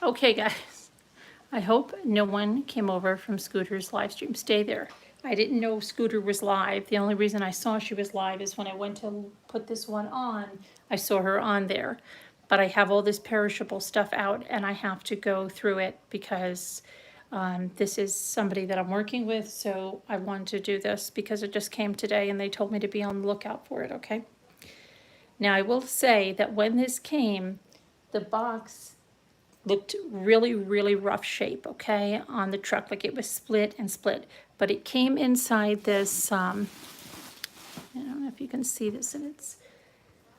Okay, guys, I hope no one came over from Scooter's live stream. Stay there. I didn't know Scooter was live. The only reason I saw she was live is when I went to put this one on, I saw her on there. But I have all this perishable stuff out and I have to go through it because this is somebody that I'm working with, so I wanted to do this because it just came today and they told me to be on the lookout for it, okay? Now, I will say that when this came, the box looked really, really rough shape, okay, on the truck, like it was split and split. But it came inside this, I don't know if you can see this, and it's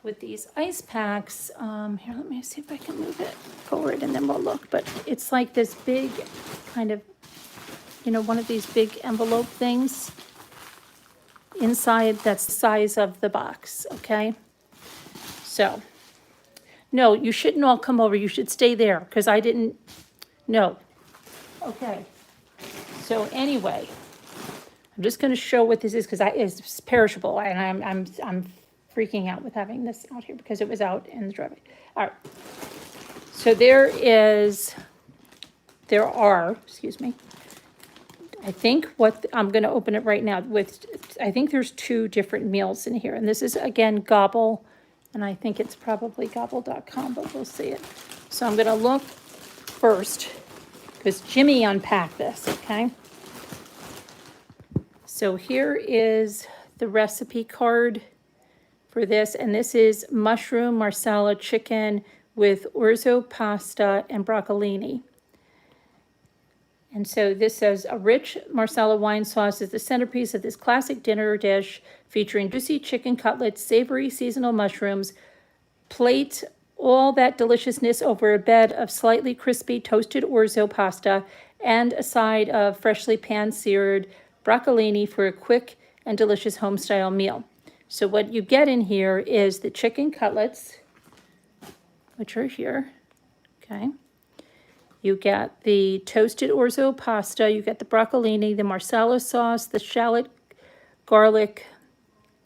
with these ice packs. Here, let me see if I can move it forward and then we'll look. But it's like this big kind of, you know, one of these big envelope things inside that's the size of the box, okay? So, no, you shouldn't all come over. You should stay there because I didn't, no. Okay. So anyway, I'm just going to show what this is because it's perishable and I'm freaking out with having this out here because it was out in the driveway. All right. So there are, excuse me. I think I'm going to open it right now I think there's 2 different meals in here. And this is, again, Gobble. And I think it's probably gobble.com, but we'll see it. So I'm going to look first because Jimmy unpacked this, okay? So here is the recipe card for this. And this is mushroom Marsala chicken with orzo pasta and broccolini. And so this says, a rich Marsala wine sauce is the centerpiece of this classic dinner dish featuring juicy chicken cutlets, savory seasonal mushrooms, plate all that deliciousness over a bed of slightly crispy toasted orzo pasta, and a side of freshly pan-seared broccolini for a quick and delicious home-style meal. So what you get in here is the chicken cutlets, which are here, okay? You get the toasted orzo pasta, you get the broccolini, the Marsala sauce, the shallot, garlic,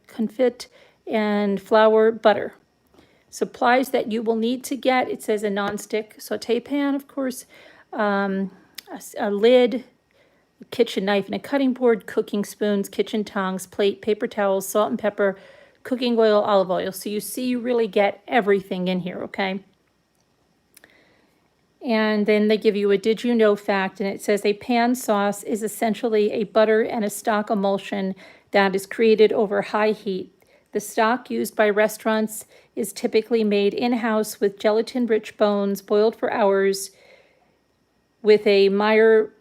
confit, and flour butter. Supplies that you will need to get, it says a nonstick saute pan, of course, a lid, a kitchen knife and a cutting board, cooking spoons, kitchen tongs, plate, paper towels, salt and pepper, cooking oil, olive oil. So you see, you really get everything in here, okay? And then they give you a did you know fact, and it says a pan sauce is essentially a butter and a stock emulsion that is created over high heat. The stock used by restaurants is typically made in-house with gelatin-rich bones boiled for hours with a Meyer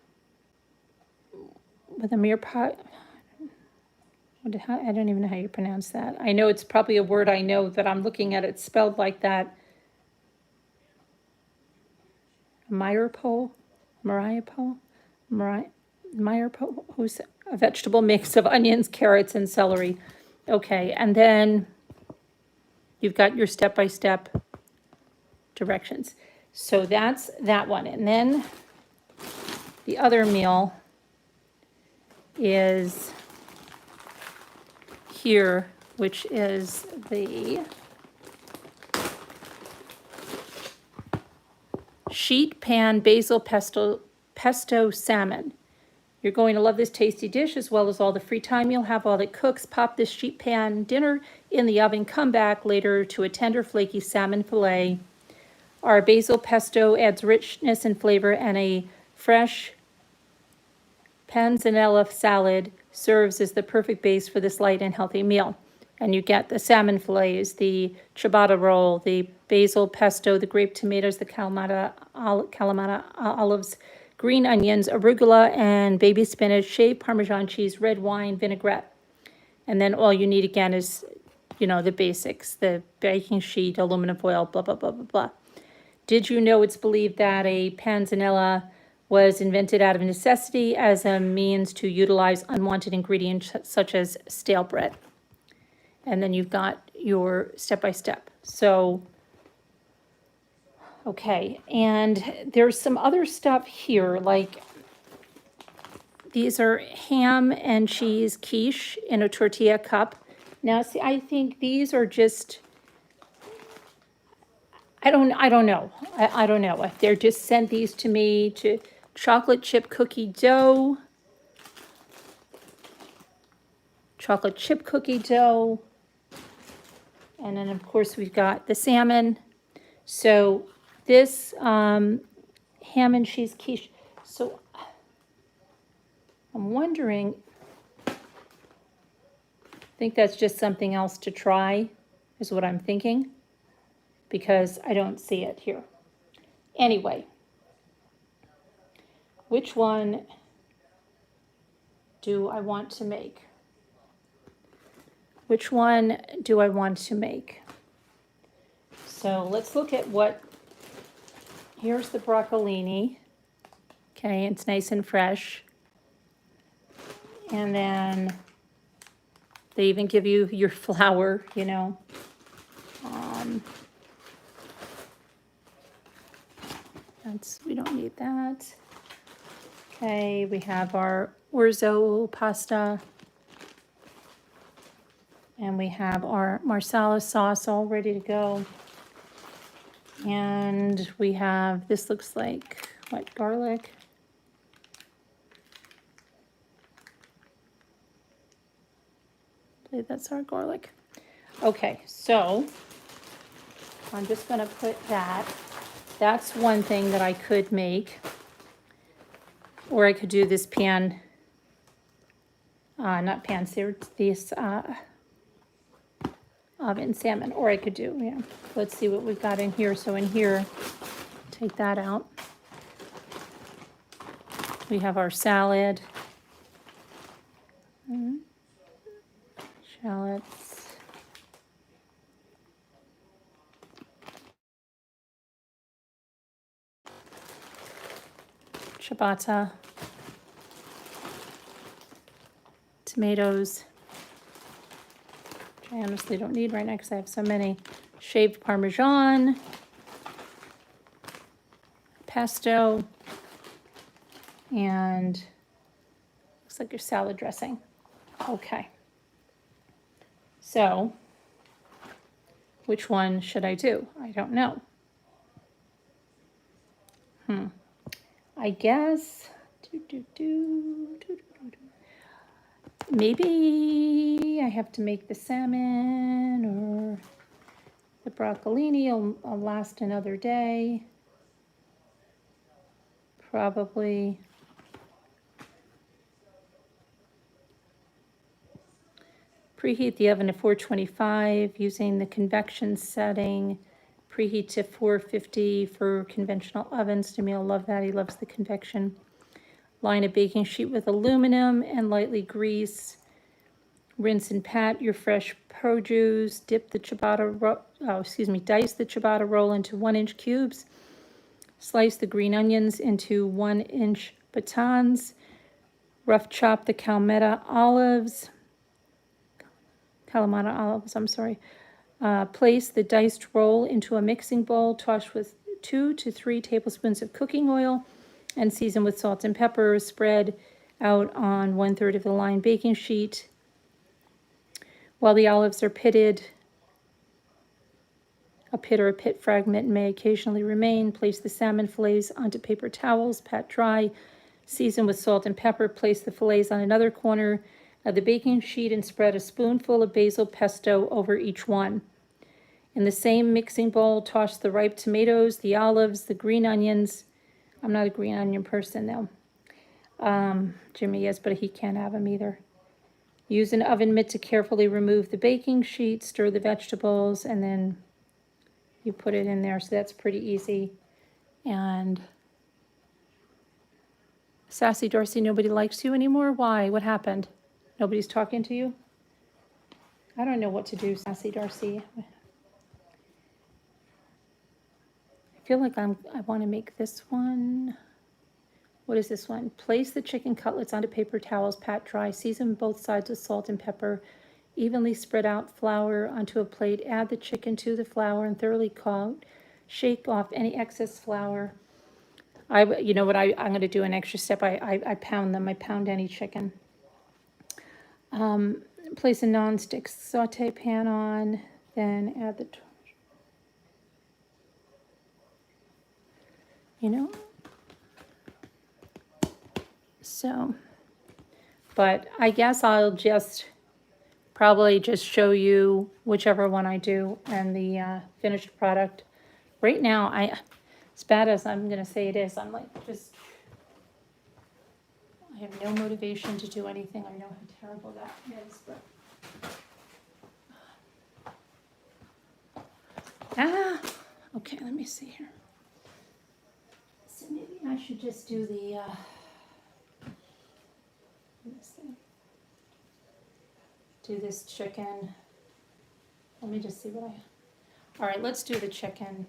pot. I don't even know how you pronounce that. I know it's probably a word I know that I'm looking at. It's spelled like that. Meyerpole, who's a vegetable mix of onions, carrots, and celery. Okay, and then you've got your step-by-step directions. So that's that one. And then the other meal is here, which is the sheet pan basil pesto salmon. You're going to love this tasty dish as well as all the free time you'll have while it cooks. Pop this sheet pan dinner in the oven. Come back later to a tender, flaky salmon fillet. Our basil pesto adds richness and flavor, and a fresh panzanella salad serves as the perfect base for this light and healthy meal. And you get the salmon fillets, the ciabatta roll, the basil pesto, the grape tomatoes, the Kalamata olives, green onions, arugula, and baby spinach, shaved Parmesan cheese, red wine, vinaigrette. And then all you need again is, you know, the basics, the baking sheet, aluminum foil, blah, blah, blah, blah, blah. Did you know it's believed that a panzanella was invented out of necessity as a means to utilize unwanted ingredients such as stale bread? And then you've got your step-by-step. So, okay, and there's some other stuff here, like these are ham and cheese quiche in a tortilla cup. Now, see, I think these are just, I don't know. I don't know. If they're just sent these to me to chocolate chip cookie dough. Chocolate chip cookie dough. And then of course we've got the salmon. So this ham and cheese quiche. So I'm wondering, I think that's just something else to try, is what I'm thinking, because I don't see it here. Anyway, which one do I want to make? Which one do I want to make? So let's look at what, here's the broccolini. Okay, it's nice and fresh. And then they even give you your flour, you know. We don't need that. Okay, we have our orzo pasta. And we have our Marsala sauce all ready to go. And we have, this looks like, what, garlic? I believe that's our garlic. Okay, so I'm just gonna put that. That's one thing that I could make. Or I could do this pan, not pan seared, this oven salmon, or I could do, yeah. Let's see what we've got in here. So in here, take that out. We have our salad. Shallots. Ciabatta. Tomatoes. Which I honestly don't need right now because I have so many. Shaved Parmesan. Pesto. And looks like your salad dressing. Okay. So, which one should I do? I don't know. I guess, maybe I have to make the salmon, or the broccolini will last another day. Probably. Preheat the oven to 425 using the convection setting. Preheat to 450 for conventional ovens. Jamil love that. He loves the convection. Line a baking sheet with aluminum and lightly grease. Rinse and pat your fresh produce. Dip the ciabatta, dice the ciabatta roll into 1-inch cubes. Slice the green onions into 1-inch batons. Rough chop the Kalamata olives. Place the diced roll into a mixing bowl. Toss with 2 to 3 tablespoons of cooking oil and season with salt and pepper. Spread out on 1/3 of the lined baking sheet. While the olives are pitted, a pit or a pit fragment may occasionally remain. Place the salmon fillets onto paper towels, pat dry, season with salt and pepper. Place the fillets on another corner of the baking sheet and spread a spoonful of basil pesto over each one. In the same mixing bowl, toss the ripe tomatoes, the olives, the green onions. I'm not a green onion person though. Jimmy is, but he can't have them either. Use an oven mitt to carefully remove the baking sheet, stir the vegetables, and then you put it in there. So that's pretty easy. And Sassy Darcy, nobody likes you anymore? Why? What happened? Nobody's talking to you? I don't know what to do, Sassy Darcy. I feel like I want to make this one. What is this one? Place the chicken cutlets onto paper towels, pat dry, season both sides with salt and pepper. Evenly spread out flour onto a plate. Add the chicken to the flour and thoroughly coat. Shake off any excess flour. You know what? I'm going to do an extra step. I pound them. I pound any chicken. Place a non-stick saute pan on. Then add the you know? So, but I guess I'll just probably just show you whichever one I do and the finished product. Right now, as bad as I'm gonna say it is, I'm like just, I have no motivation to do anything. I know how terrible that is, but. Okay, let me see here. So maybe I should just do the, let's see. Do this chicken. Let me just see what all right, let's do the chicken.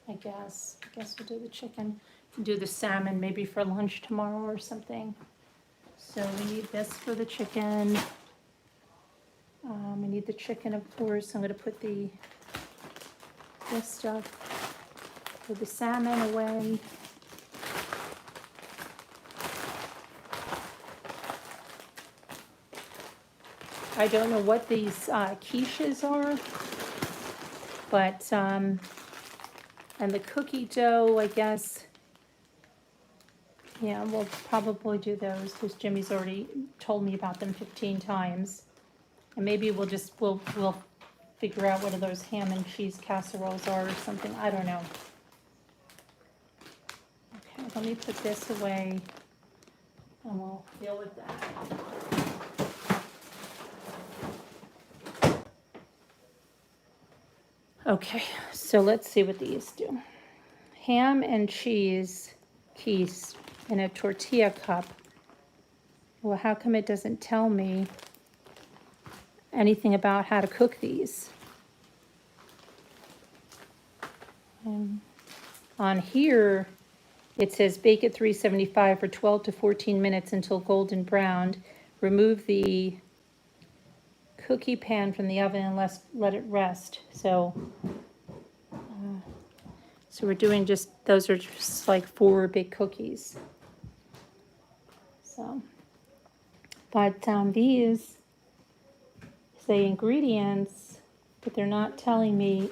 I guess we'll do the chicken. Do the salmon maybe for lunch tomorrow or something. So we need this for the chicken. We need the chicken, of course. I'm gonna put this stuff for the salmon away. I don't know what these quiches are, but, and the cookie dough, I guess, yeah, we'll probably do those because Jimmy's already told me about them 15 times. And maybe we'll figure out what those ham and cheese casseroles are or something, I don't know. Okay, let me put this away and we'll deal with that. Okay, so let's see what these do. Ham and cheese quiche in a tortilla cup. Well, how come it doesn't tell me anything about how to cook these? On here, it says bake at 375 for 12 to 14 minutes until golden browned. Remove the cookie pan from the oven and let it rest. So we're doing those are just like 4 big cookies. So, but these say ingredients, but they're not telling me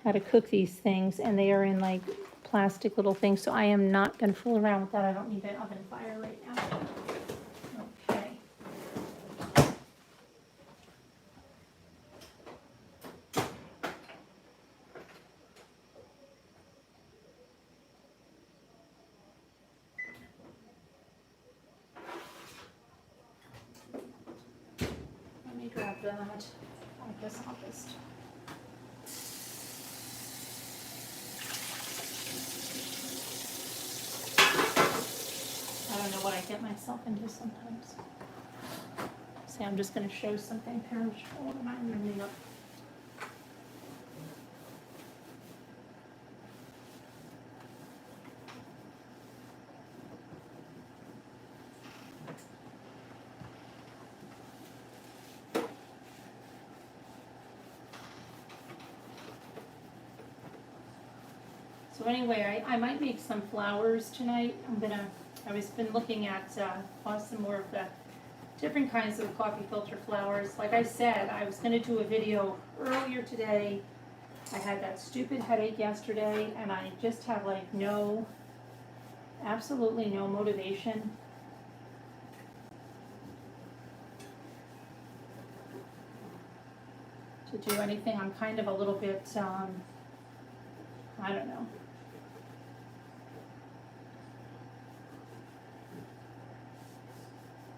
how to cook these things, and they are in like plastic little things, so I am not going to fool around with that. I don't need an oven fire right now. Okay. Let me grab that. I guess I'll just... I don't know what I get myself into sometimes. See, I'm just going to show something perishable that I'm ending up. So anyway, I might make some flowers tonight. I've been looking at some more of the different kinds of coffee filter flowers. Like I said, I was gonna do a video earlier today. I had that stupid headache yesterday and I just have like absolutely no motivation. To do anything. I'm kind of a little bit, I don't know.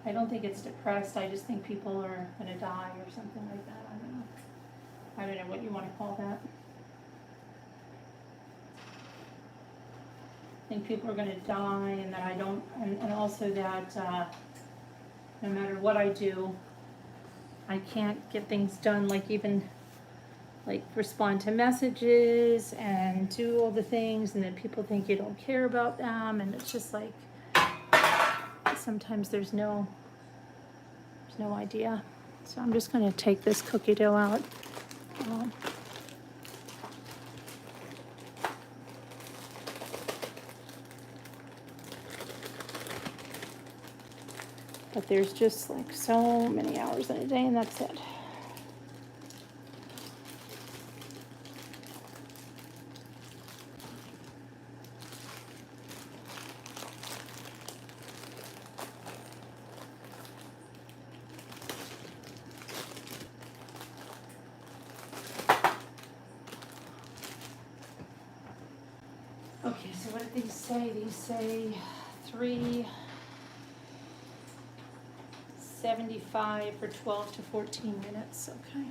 I don't think it's depressed. I just think people are going to die or something like that. I don't know. I don't know what you want to call that. I think people are going to die, and that I don't, and also that no matter what I do, I can't get things done, like even like respond to messages and do all the things, and then people think you don't care about them, and it's just like sometimes there's no idea. So I'm just going to take this cookie dough out. But there's just like so many hours in a day, and that's it. Okay, so what did these say? These say 375 for 12 to 14 minutes, okay.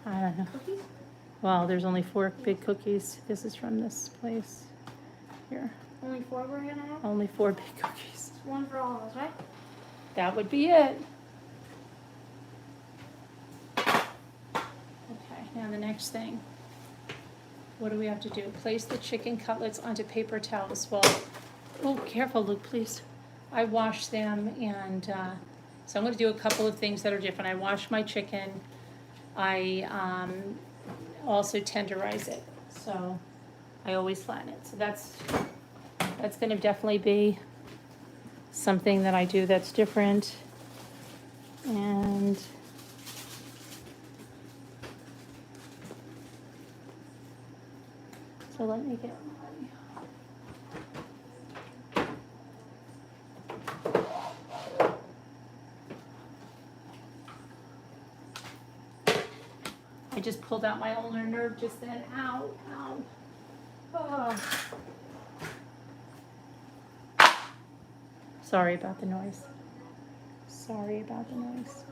I don't know. Cookies? Well, there's only 4 big cookies. This is from this place. Here, Only 4 we're gonna have? only 4 big cookies. It's one for all of us, right? That would be it. Okay, now the next thing. What do we have to do? Place the chicken cutlets onto paper towels. Well, oh, careful, Luke, please. I wash them and, so I'm gonna do a couple of things that are different. I wash my chicken. I, also tenderize it, so I always flatten it. So that's gonna definitely be something that I do that's different. And so let me get I just pulled out my ulnar nerve just then. Ow, ow. Oh. Sorry about the noise. Sorry about the noise.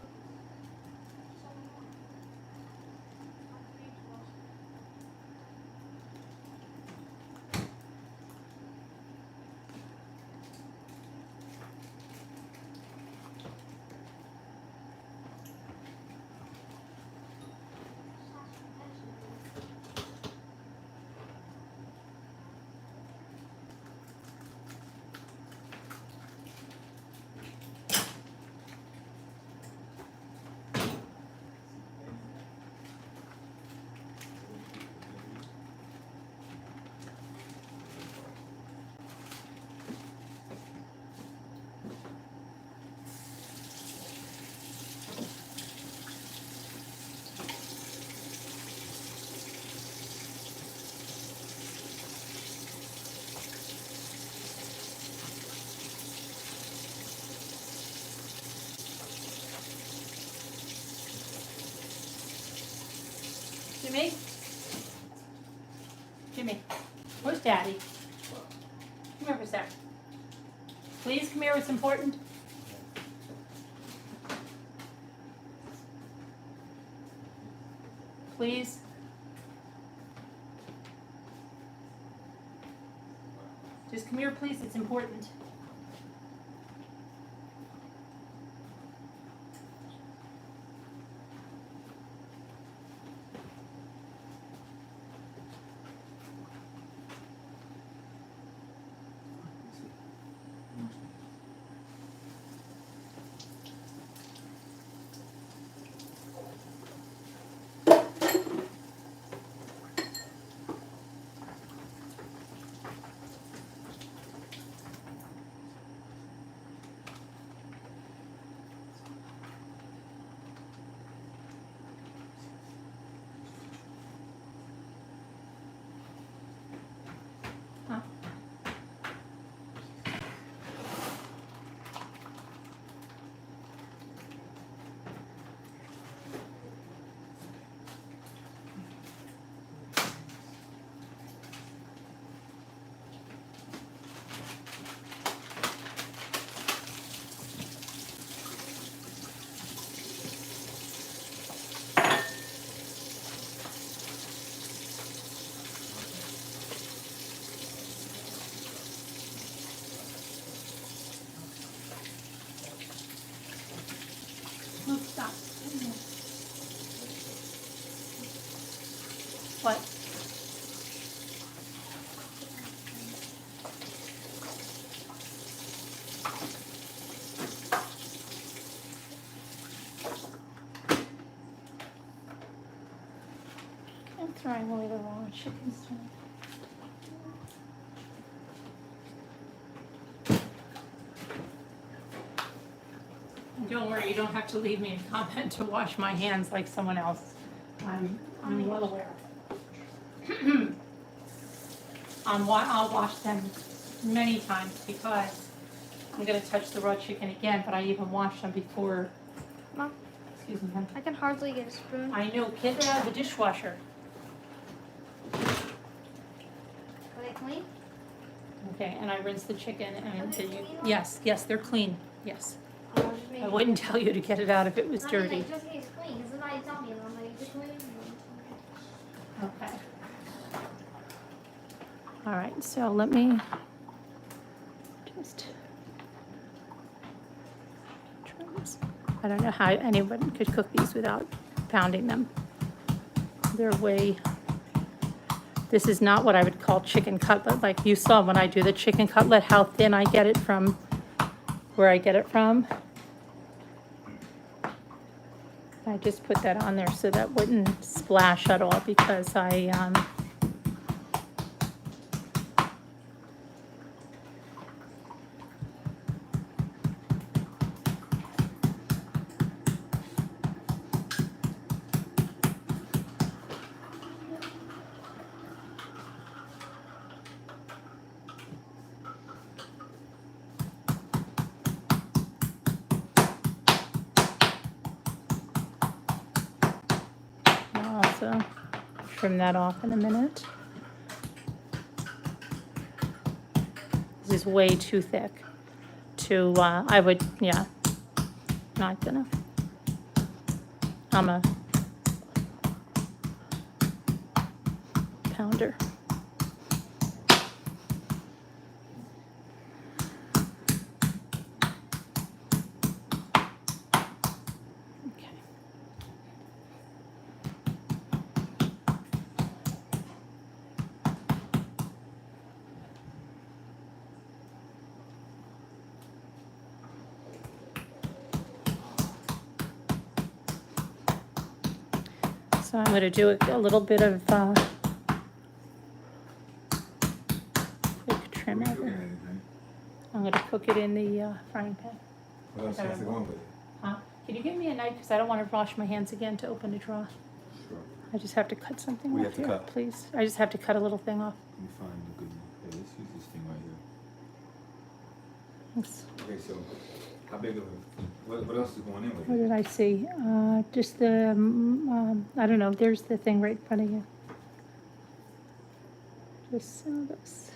Jimmy? Jimmy, where's Daddy? Come here for a sec. Please come here, it's important. Please. Just come here, please, it's important. Huh? Luke, stop. What? I'm throwing away the raw chicken stuff. Don't worry, you don't have to leave me a comment to wash my hands like someone else. I'm well aware. I'll wash them many times because I'm gonna touch the raw chicken again, but I even washed them before. Mom, Excuse me, hon. I can hardly get a spoon. I know, get it out of the dishwasher. Are they clean? Okay, and I rinse the chicken and Are they then you, clean? yes, they're clean, yes. Oh, just make I it- wouldn't tell you to get it out if it was I mean, dirty. like, just in case it's clean, because then I tell me, and I'm like, is it clean? Okay. All right, so let me just try this. I don't know how anyone could cook these without pounding them. They're this is not what I would call chicken cutlet. Like you saw when I do the chicken cutlet, how thin I get it from where I get it from. I just put that on there so that wouldn't splash at all because I'll also trim that off in a minute. This is way too thick to, yeah, not gonna. I'm a pounder. Okay. So I'm going to do a little bit of quick trim What are you over. looking at it, honey? I'm going to cook it in the frying pan. What else has to go on with it? Huh? Can you give me a knife because I don't want to wash my hands again to open a drawer. Sure. I just have to cut something What do you off have to here, cut? please. I just have to cut a little thing off. Let me find a good one. Hey, let's use this thing right Thanks. here. Okay, so how big of a, what else is going in with What it? did I see? Just the, I don't know, there's the thing right in front of you. Just this.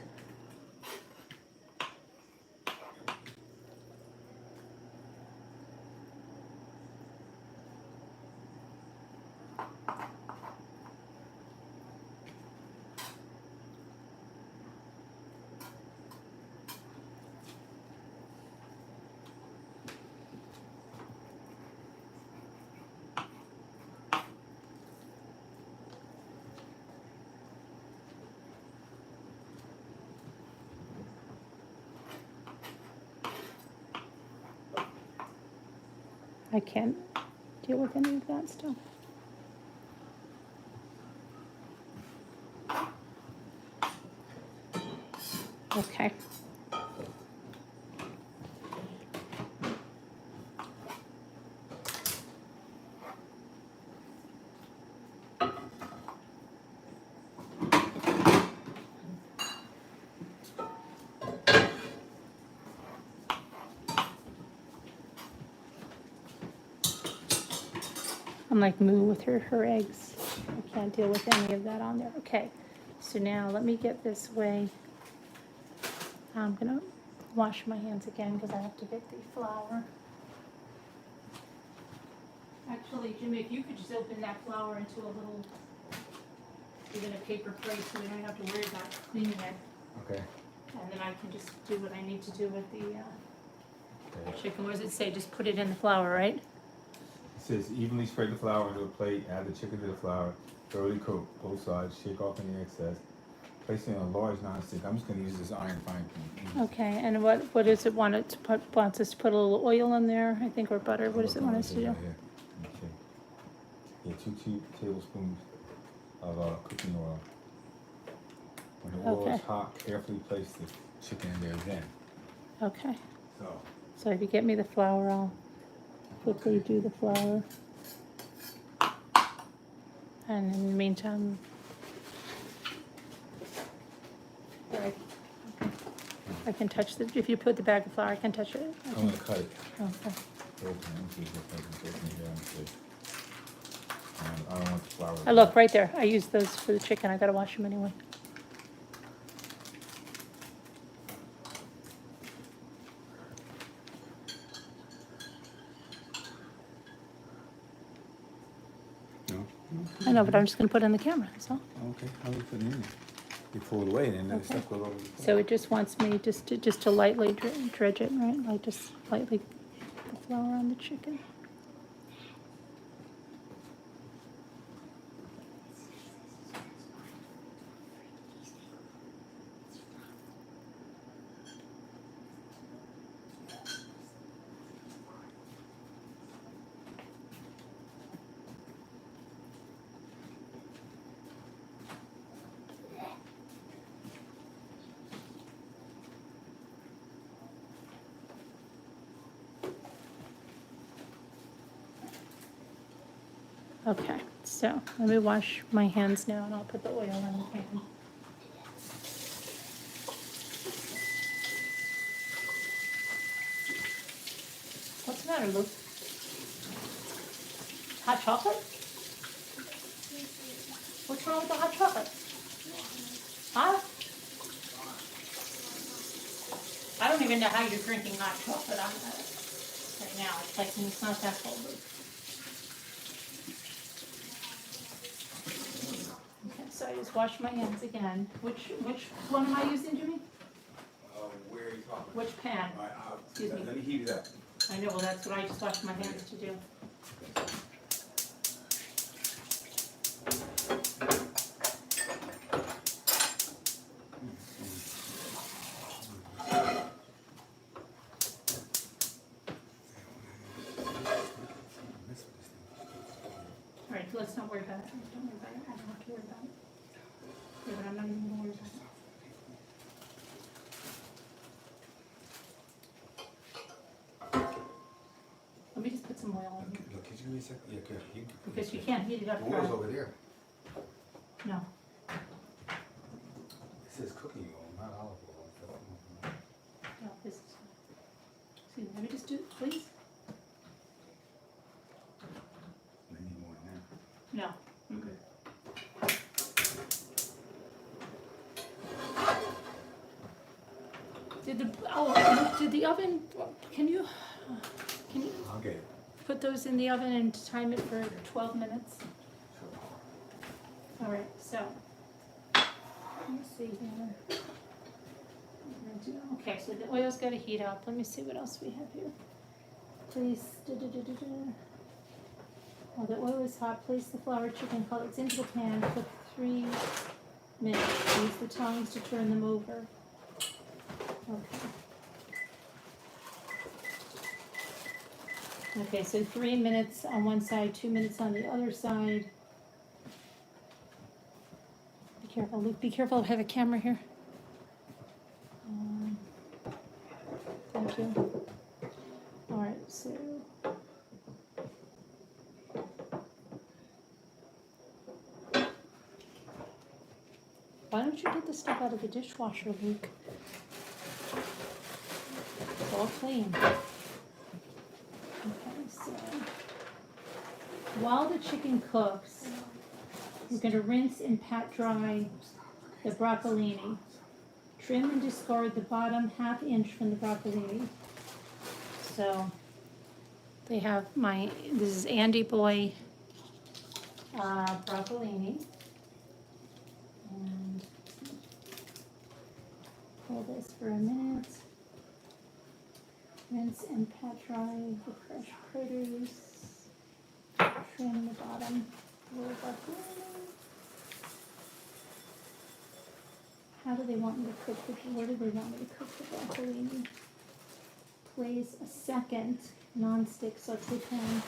I can't deal with any of that stuff. Okay. I'm like moo with her eggs. I can't deal with any of that on there. Okay, so now let me get this way. I'm gonna wash my hands again because I have to get the flour. Actually, Jimmy, if you could just open that flour into a little, even a paper plate so we don't have to worry about cleaning it. Okay. And then I can just do what I need to do with the Okay. chicken. What does it say? Just put it in the flour, right? It says evenly spread the flour into a plate, add the chicken to the flour, thoroughly coat both sides, shake off any excess. Place it in a large nonstick. I'm just gonna use this iron frying pan. Okay, and what does it want it to put, wants us to put a little oil in there, I think, or butter? What does it want us to do? Right here. Okay. Yeah, 2 tablespoons of cooking oil. When the oil is Okay. hot, carefully place the chicken in there then. Okay, So, so if you get me the flour, I'll quickly do the flour. And in the meantime, all right, I can touch the, if you put the bag of flour, I can touch it. I'm gonna cut it. Okay. Open it, I don't want the flour. I look, right there. I use those for the chicken. I gotta wash them anyway. No? I know, but I'm just gonna put it in the camera, so. Okay, how do you put it in there? You pull it away and then the stuff goes over. the So it just wants me just to lightly dredge it, right? Like just lightly put the flour on the chicken. Okay, so let me wash my hands now and I'll put the oil in the pan. What's the matter, Luke? Hot chocolate? What's wrong with the hot chocolate? Huh? I don't even know how you're drinking hot chocolate on right now. It's like, it's not that cold, Luke. Okay, so I just washed my hands again. Which one am I using, Jimmy? Where are you talking? Which pan? Excuse me. Let me heat it up. I know, well, that's what I just washed my hands to do. All right, let's not worry about it. Don't worry about it. I don't have to worry about it. Yeah, but I'm not even gonna worry about it. Let me just put some oil in here, Look, could you give me a second? Yeah, good. because you can't heat it up. The oil's over there. No, It says cooking oil, not olive oil. no, this is, excuse me, let me just do, please? I need more than that. No. Okay. Did the oven, can you I'll get it. put those in the oven and time it for 12 minutes? All right, so, let me see here. Okay, so the oil's got to heat up. Let me see what else we have here. Please, while the oil is hot, place the floured chicken cutlets into the pan. Cook 3 minutes. Use the tongs to turn them over. Okay. Okay, so 3 minutes on one side, 2 minutes on the other side. Be careful, Luke, be careful, I have a camera here. Thank you. All right, so. Why don't you get the stuff out of the dishwasher, Luke? It's all clean. Okay, so while the chicken cooks, you're going to rinse and pat dry the broccolini. Trim and discard the bottom ½ inch from the broccolini. So they have this is Andy Boy broccolini. And hold this for a minute. Rinse and pat dry the fresh produce. Trim the bottom little broccolini. How do they want me to cook where do they want me to cook the broccolini? Place a second non-stick saute pan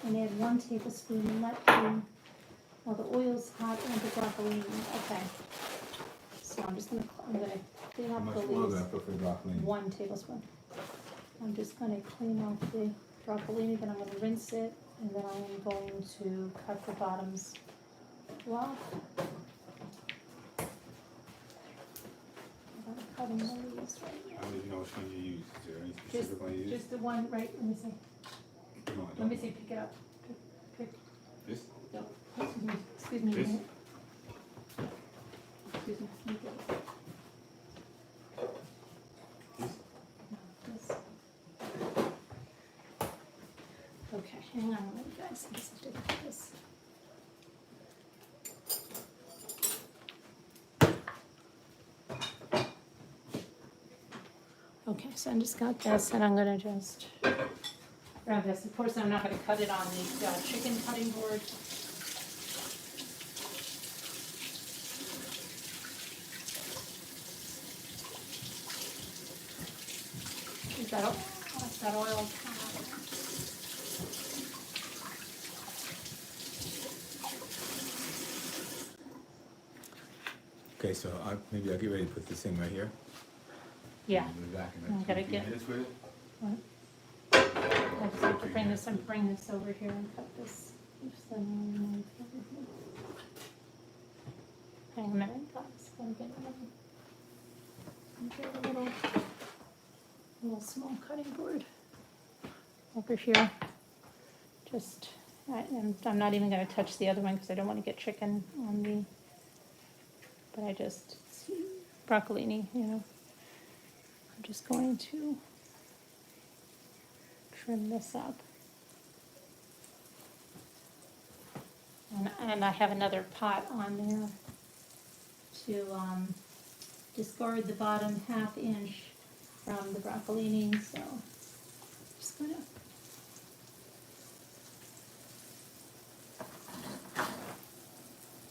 and add 1 tablespoon and let cool while the oil's hot and the broccolini. Okay. So I'm gonna clean How off much the oil leaves. do I put for the broccoli? 1 tablespoon. I'm just gonna clean off the broccolini, then I'm gonna rinse it, and then I'm going to cut the bottoms off. I'm gonna cutting the leaves right I don't even know which one you use. Is there any now. specific one you use? Just the one, right, let me see. No, I Let me don't. see, pick it up. Pick, This? no, excuse me. This? Excuse me, let me get it. This? This. Okay, hang on, you guys, I just have to get this. Okay, so I just got this, and I'm gonna just grab this. Of course, I'm not gonna cut it on the chicken cutting board. Is that oil? What's that oil? Okay, so maybe I'll get ready to put this in right here. Yeah. We'll be back in I like gotta 2 3 get- minutes with it. What? I just have to bring this over here and cut this. Hang on a minute, guys, gotta get a little small cutting board over here. Just, and I'm not even gonna touch the other one because I don't wanna get chicken on the, but it's broccolini, you know. I'm just going to trim this up. And I have another pot on there to discard the bottom ½ inch from the broccolini, so just gonna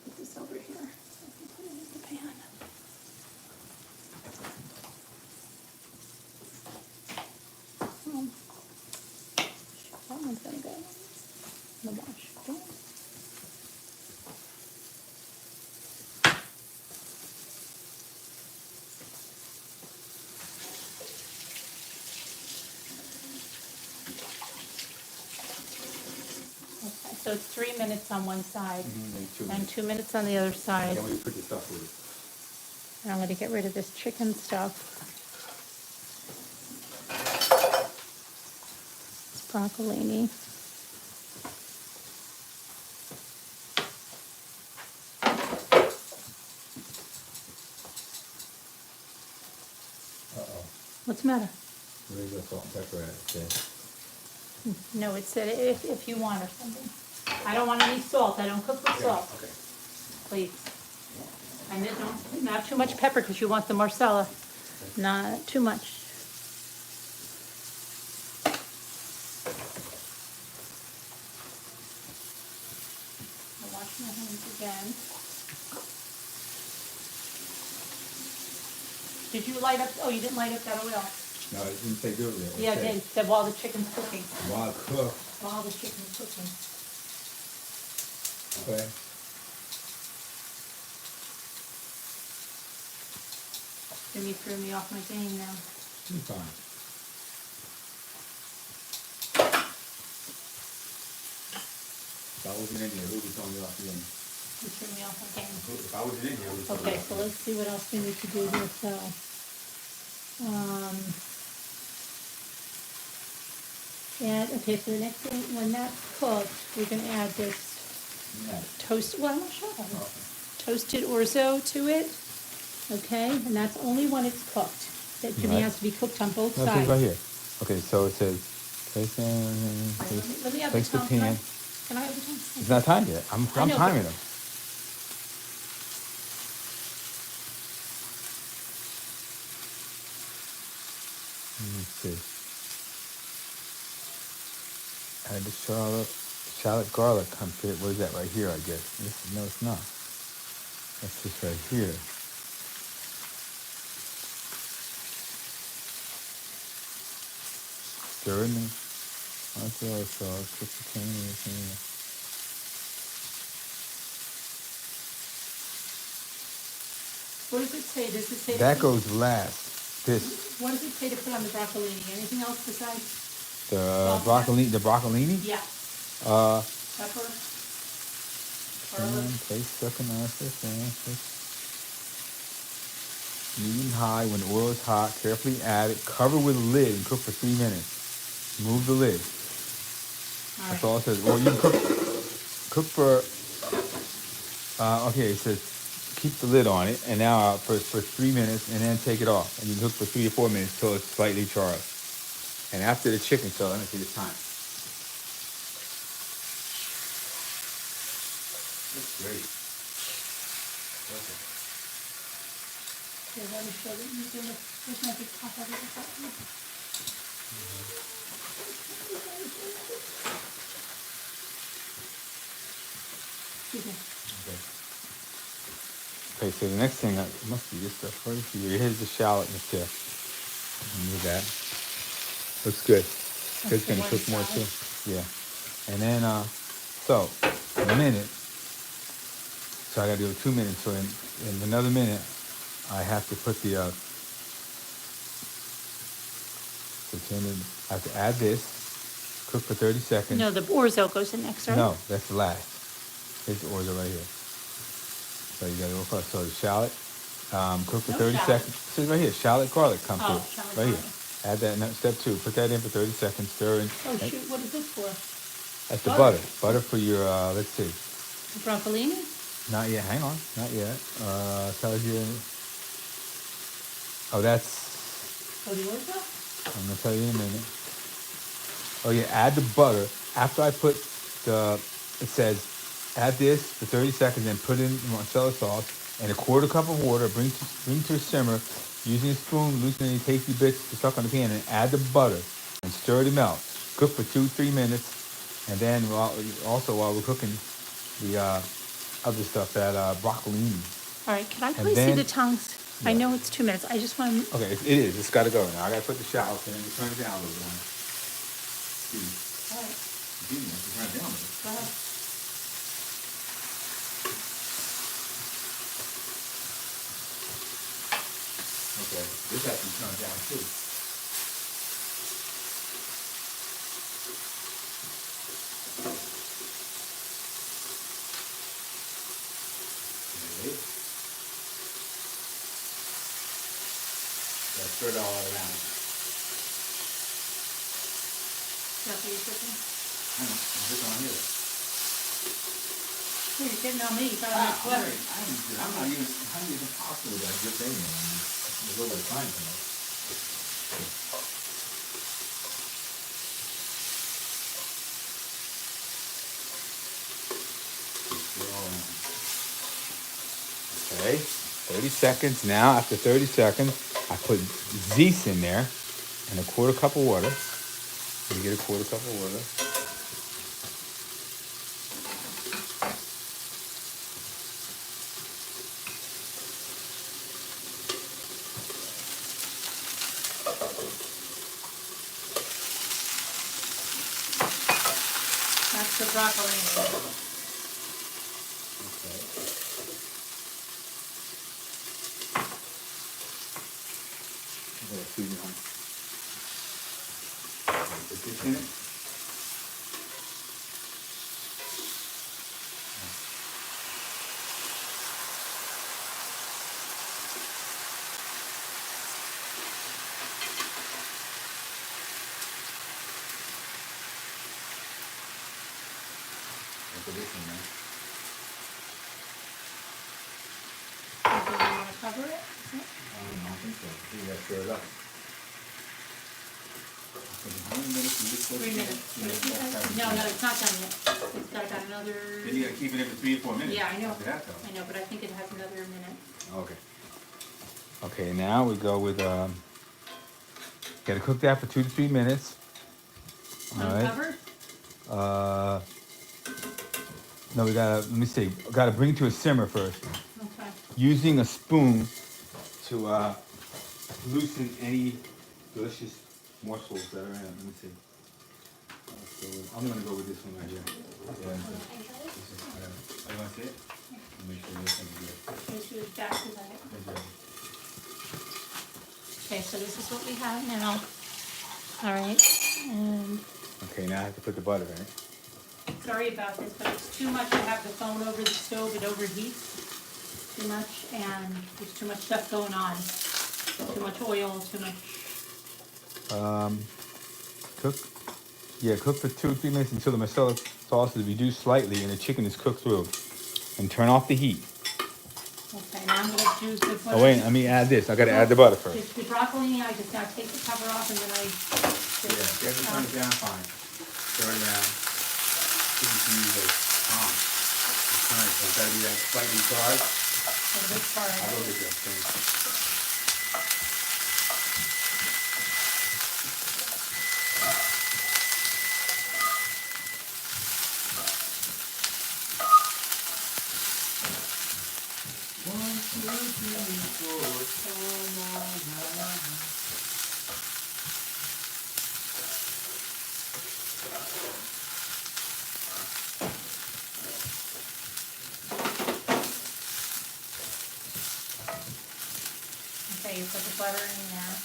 put this over here so I can put it in the pan. That one's gonna go in the wash. Okay. Okay, so it's 3 minutes on one side and 2 minutes on the other side. Then we put the stuff with it. And I'm gonna get rid of this chicken stuff. It's broccolini. Uh-oh. What's the matter? Where's the salt and pepper at? Okay. No, it said if you want or something. I don't want any salt, I don't cook with salt, Okay. please. And then don't, not too much pepper because you want the Marsala, not too much. I'll wash my hands again. Did you light up, oh, you didn't light up that oil? No, it didn't say do it yet. Yeah, it did, said while the chicken's cooking, While cooked. while the chicken's cooking. Okay. Jimmy threw me off my game now. It's fine. If I wasn't in here, who would be throwing me off again? You threw me off my game. If I wasn't in here, who would be throwing me Okay, off so again? let's see what else we need to do here, so. And, okay, so the next thing, when that's cooked, we're gonna add this Yeah. toast, well, I'm not sure. Okay. Toasted orzo to it, okay? And that's only when it's cooked. That Jimmy Right. has to be cooked on both No, it sides. says right here. Okay, so it says, place Let me have the place the time, can I pan. have the time? It's not timed yet. I'm I know, timing but- them. Let's see. Add the shallot garlic confit. What is that right here, I guess? No, it's not. That's just right here. Stir in the mozzarella sauce, cook the can and everything. What does it say? Does it say? That goes last. This, What does it say to put on the broccolini? Anything else besides? the broccolini. Yeah, Uh, pepper, garlic. place, recognize this. Medium high. When the oil is hot, carefully add it. Cover with a lid and cook for 3 minutes. Remove the lid. That's all it says. Or you can cook for. Okay, it says keep the lid on it, and now for 3 minutes, and then take it off, and you cook for 3 to 4 minutes till it's slightly charred. And after the chicken, so let me see the time. That's great. Perfect. Okay, let me show you. There's no big top of it. Excuse me. Okay, so the next thing must be this stuff right here. Here's the shallot in the tip. Remove that. Looks good. It's gonna cook more too. Yeah. And then so a minute. So I gotta do 2 minutes. So in another minute, I have to put the I have to add this. Cook for 30 seconds. No, the orzo goes in next, right? No, that's the last. Here's the orzo right here. So you gotta go first. So the shallot, cook for No 30 shallot. seconds. It says right here, shallot garlic comes Oh, through. shallot Right garlic. here. Add that in step 2. Put that in for 30 seconds. Stir in. Oh, shoot, what is this for? That's the Butter. butter. Butter for your, let's see. Broccolini? Not yet. Hang on. Not yet. Tells you. Oh, that's. Oh, the orzo? I'm gonna tell you in a minute. Oh yeah, add the butter. After I put it says, add this for 30 seconds and put in Marsala sauce and a quarter cup of water. Bring to a simmer. Using a spoon, loosen any tasty bits stuck on the pan and add the butter and stir to melt. Cook for 2-3 minutes, and then while we're cooking the other stuff, that broccolini. All right, can I And please see then- the tongues? I Yeah. know it's 2 minutes. I just want to. Okay, it is. It's got to go now. I got to put the shallots in and turn it down a little bit. See, All right, turn it down a little. go ahead. Okay, this has to be turned down too. Okay. Stir it all around. That's what you're cooking? I know, I'm just on here. Here, you're getting on me. You thought I was butter. I'm not even, how is it possible that I just ate it? It's a little bit of time for me. Okay, 30 seconds. Now, after 30 seconds, I put Zeus in there and a quarter cup of water. You get a quarter cup of water. That's the broccolini. Okay. Okay, excuse me, hon. Put this in it. Put this in there. Do you want to cover it? I don't think so. You gotta stir it up. How many minutes is this supposed 3 to minutes. be? No, it's not done yet. It's got another. Then you gotta keep it in for 3 or 4 minutes. Yeah, I know. After that, though. I know, but I think it has another minute. Okay. Okay, now we go with, gotta cook that for 2 to 3 minutes. All right. Uncovered? No, we gotta, let me see, gotta bring to a simmer first. Okay. Using a spoon to loosen any delicious morsels that are in it. Let me see. I'm gonna go with this one right here. Yeah. You wanna see it? Make sure this thing is good. Just do it back to that. That's right. Okay, so this is what we have now. All right, and Okay, now I have to put the butter in it. sorry about this, but it's too much to have the phone over the stove. It overheats too much, and there's too much stuff going on. Too much oil, too much. Cook for 2 or 3 minutes until the Marsala sauce is reduced slightly and the chicken is cooked through. And turn off the heat. Okay, now I'm gonna juice the. Oh wait, let me add this. I gotta add the butter first. The broccolini, I just now take the cover off and then I. Yeah, you have to turn it down fine. Turn it down. You can use a palm. Turn it, so it's gotta be that slightly charged. A bit hard. I'll go get that thing. Okay, you put the butter in there.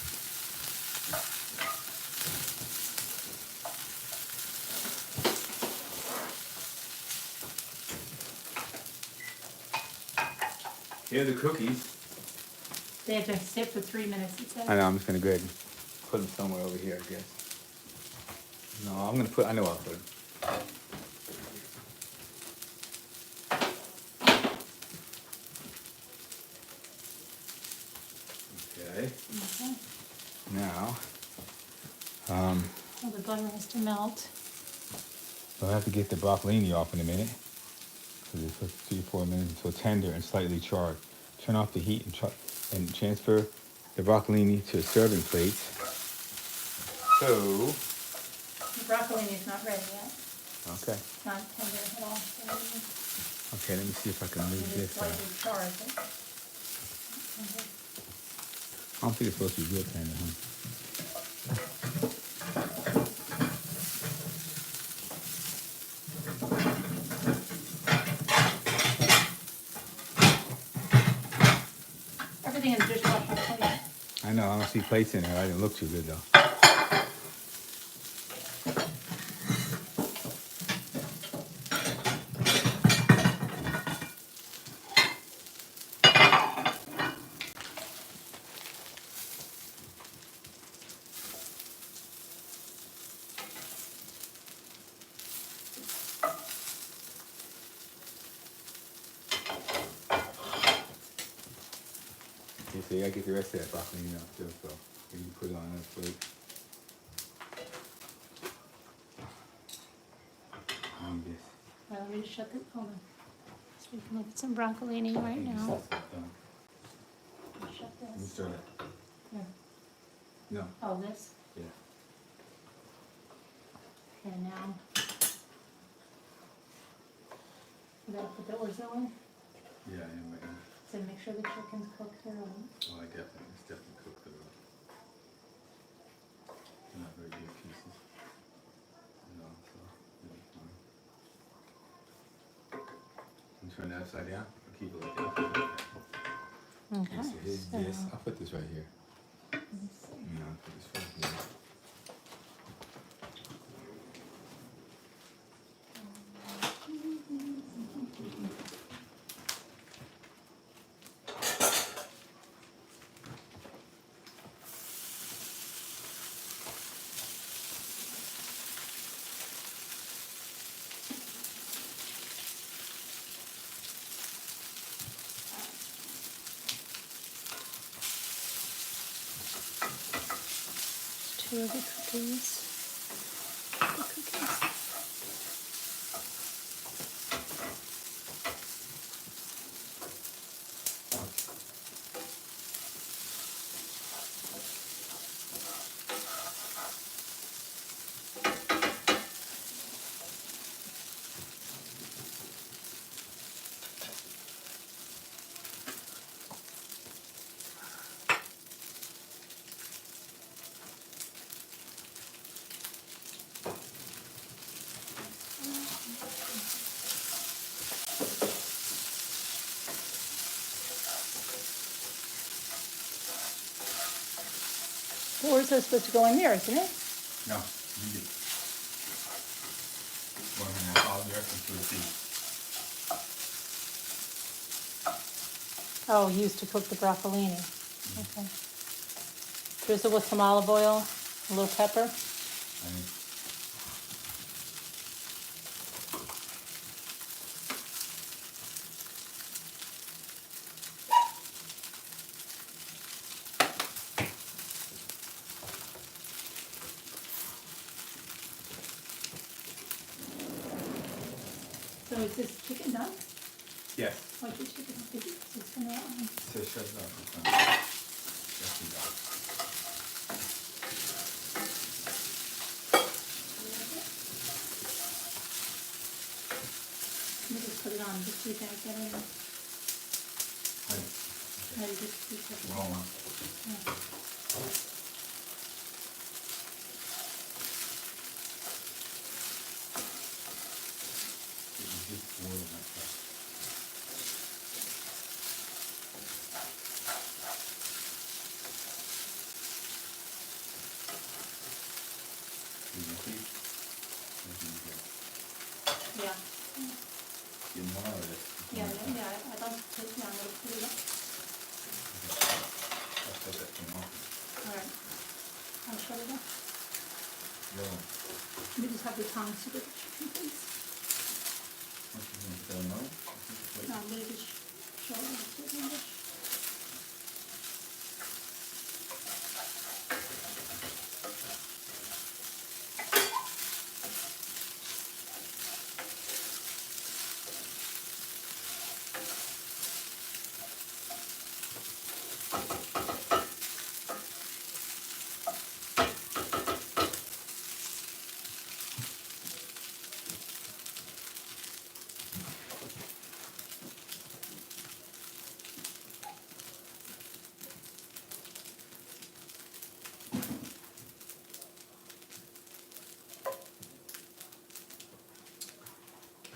Here are the cookies. They have to sit for 3 minutes, it says. I know, I'm just gonna go ahead and put them somewhere over here, I guess. No, I'm gonna put, I know I'll put them. Okay, Okay. now, Well, the butter has to melt. I'll have to get the broccolini off in a minute. So just for 3 or 4 minutes until tender and slightly charred. Turn off the heat and transfer the broccolini to a serving plate. So, The broccolini is not ready yet. okay. It's not tender at all. So Okay, let me see if I can move it is this slightly out. charred. I don't think it's supposed to be real tender, huh? Everything in the dishwasher plate. I know, I don't see plates in there. I didn't look too good though. Okay, so you gotta get the rest of that broccoli out too, so you can put it on that plate. I need this. Well, let me just shut the, hold on. So we can look at some broccolini right now. Shut Let me this. start it. Here. No, Oh, this? yeah. Okay, now. You gotta put the orzo in, Yeah, I am waiting. so make sure the chicken's cooked through. Oh, it's definitely cooked through. They're not very big pieces. No, so it'll be fine. And turn that upside down, or keep it like that. Okay. So here's so this, I'll put this right here. let's see. I'll put this right here. Two of the cookies. The cookies. The orzo is supposed to go in there, isn't it? No, leave it. 1.5 hours the rest into the seat. Oh, used to cook the broccolini. Okay. Drizzle with some olive oil, a little pepper. I mean, So is this chicken done? yes. What's your chicken? Is this gonna, So shut it up. It's done. Yes, we got it. let me just put it on, just see if I get it. Right. Ready, just keep it. Wrong one. It was just boiled in that stuff. You see? Nothing good. Yeah, You more of it. yeah, I don't, yeah, I'm gonna put it up. I'll put that thing off. All right. I'll shut it up. No. Let me just have the tongs to the chicken, please. What you gonna tell no? No, I'm gonna just show it to the dish.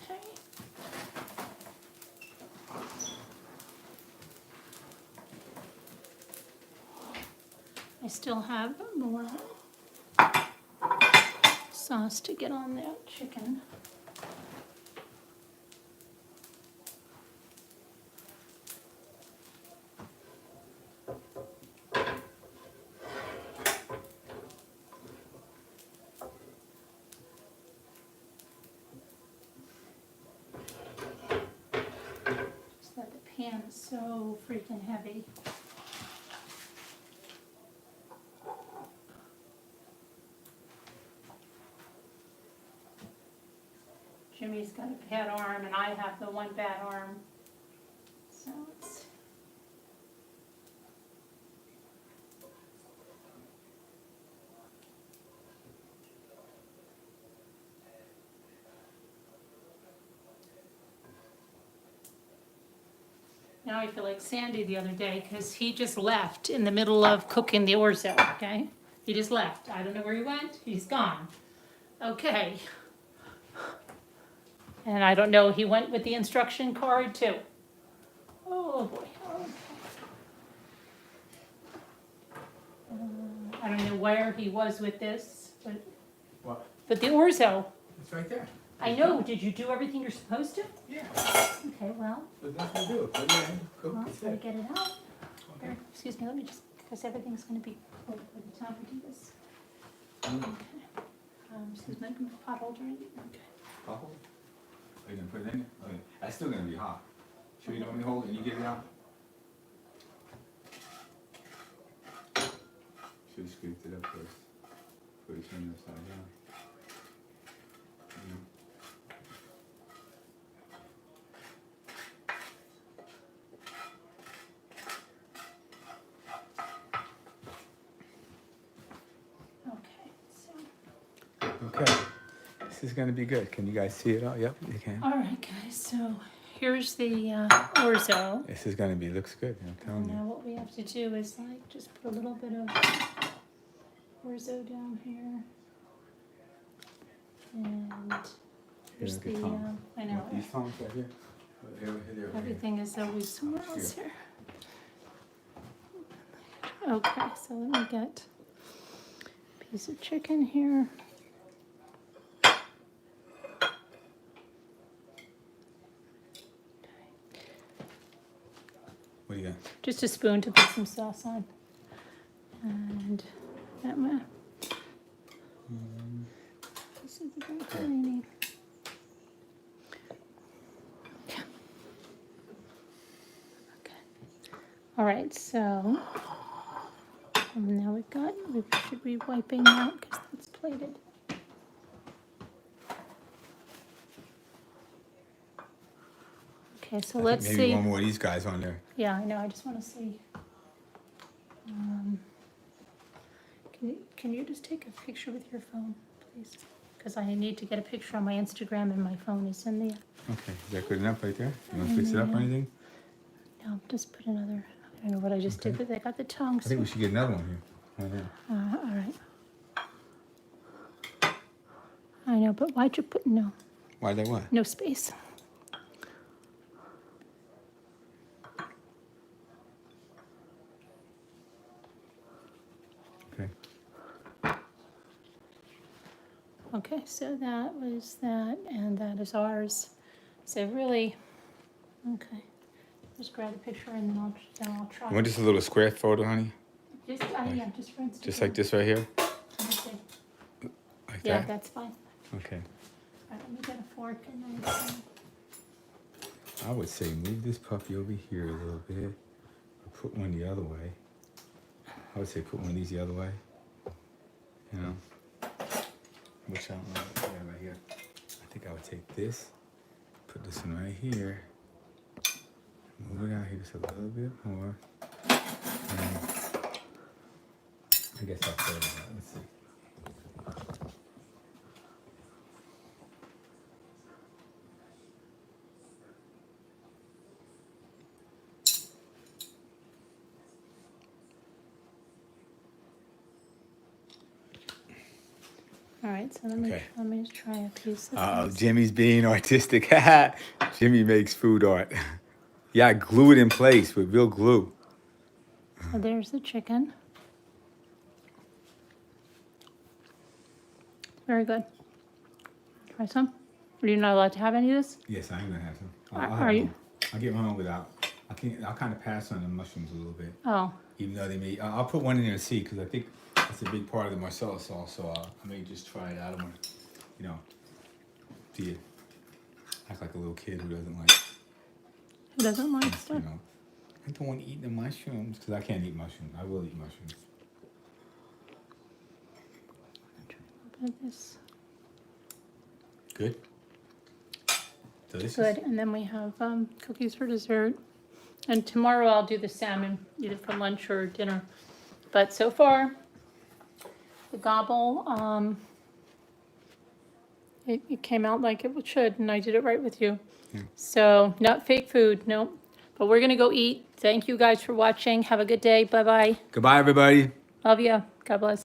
Okay. I still have more sauce to get on that chicken. Just that the pan is so freaking heavy. Jimmy's got a bad arm and I have the one bad arm. So it's. Now I feel like Sandy the other day because he just left in the middle of cooking the orzo, okay? He just left. I don't know where he went. He's gone. Okay. And I don't know, he went with the instruction card too. Oh boy. I don't know where he was with this, What? but the orzo. It's right there. I know, did you do everything you're supposed to? Yeah. Okay, well, There's nothing to do. Put it in. Cook. well, It's gotta it. get it out. Okay. Here, excuse me, let me just, because everything's gonna be cold by the time we do this. Mm. Okay. Excuse me, I can put pot holder in. Okay. Bubble? Are you gonna put it in there? Okay. That's still gonna be hot. Sure you don't want me to hold it and you get it out? Should've scooped it up first. Put it in upside down. Mm. Okay, so, Okay. This is gonna be good. Can you guys see it all? Yep, you can. all right, guys, so here's the orzo. This is gonna be, looks good, I'm telling Now you. what we have to do is like, just put a little bit of orzo down here. And here's Here, the, look at Tom. I know, These tongs right here? Here, here. everything is always somewhere else here. Okay, so let me get a piece of chicken here. What do you just a spoon to put some sauce on. And that one. This is the broccolini. Okay. All right, so now we should be wiping out because that's plated. Okay, so let's Maybe see. one more of these guys on there. Yeah, I know. I just want to see. Can you just take a picture with your phone, please? Because I need to get a picture on my Instagram and my phone is in there. Okay, is that good enough right there? You want to fix it up or anything? No, just put another. I don't know what I just did, but I got the tongue. I think we should get another one here. Right there. All right. I know, but why'd you put no Why that what? no space? Okay. Okay, so that was that, and that is ours. So really, okay. Just grab the picture and then I'll try. You want just a little square photo, honey? Just, yeah, just for instance. Just like this right here? Okay. Like Yeah, that? that's fine. Okay. All right, let me get a fork and then. I would say move this puppy over here a little bit. Or put one the other way. I would say put one of these the other way. You know? Which I don't know. Yeah, right here. I think I would take this. Put this one right here. Move it out here just a little bit more. And I guess I'll throw it out. Let's see. All right, so let me Okay. just try a piece of this. Jimmy's being artistic. Jimmy makes food art. Yeah, I glue it in place with real glue. So there's the chicken. Very good. Try some. Are you not allowed to have any of this? Yes, I am gonna have some. Are you? I'll get mine without. I think I'll kind of pass on the mushrooms a little bit, Oh, even though they may. I'll put one in there to see because I think that's a big part of the Marsala sauce. So I may just try it out. I don't want to, see it act like a little kid who doesn't like. who doesn't like You stuff? know, I don't want to eat the mushrooms because I can't eat mushrooms. I will eat mushrooms. Try a little bit of this. Good. Delicious. Good, and then we have cookies for dessert. And tomorrow I'll do the salmon, either for lunch or dinner. But so far, the gobble, it came out like it should, and I did it right with you. Yeah. So, not fake food, no. But we're going to go eat. Thank you guys for watching. Have a good day. Bye-bye. Goodbye, everybody. Love ya. God bless.